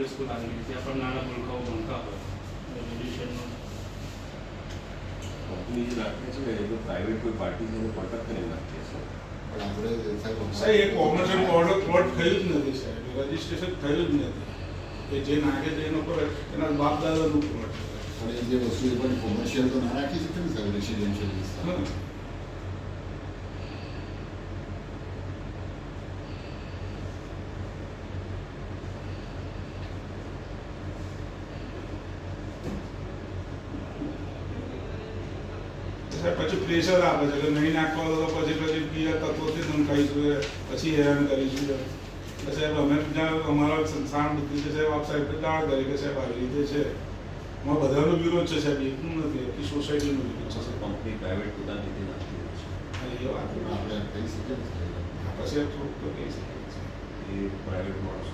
Private school આવેલી ત્યાં પણ નાના પુલકાઓ ભણતા હોય એજ્યુકેશનનું કંપની જે નાખે છે ને એ તો પ્રાઇવેટ કોઈ પાર્ટી છે કોન્ટ્રાક્ટ કરીને નાખે છે. પણ આપણે સાહેબ એ કોમર્શિયલ પ્લોટ થયું જ નથી સાહેબ, રજીસ્ટ્રેશન થયું જ નથી. કે જે નાખે છે એનો પર એના બાપ દાદાનું પ્લોટ છે. પણ એ જે વસ્તુ એ પણ કોમર્શિયલ તો ના રાખી શકે ને સાહેબ, રેસિડેન્શિયલ વિસ્તાર. હા. પછી પ્રેશર આપે છે કે નહીં નાખવા તો પછી બીજા તત્વોથી ધમકાઈશું, પછી હેરાન કરીશું. તો સાહેબ અમે જ્યાં અમારા સંસ્થાન બુદ્ધિ છે સાહેબ, આપ સાહેબ દાળ કરી કે સાહેબ આવી રીતે છે. એમાં બધાનો વિરોધ છે સાહેબ, એકનું નથી, આખી સોસાયટીનો વિરોધ છે સાહેબ. કંપની પ્રાઇવેટ પોતાની રીતે નાખી દે છે. હા, એ વાત આપણે કહી શકીએ ને સાહેબ. પછી થોડુંક તો કહી શકીએ છીએ. એ પ્રાઇવેટ માણસો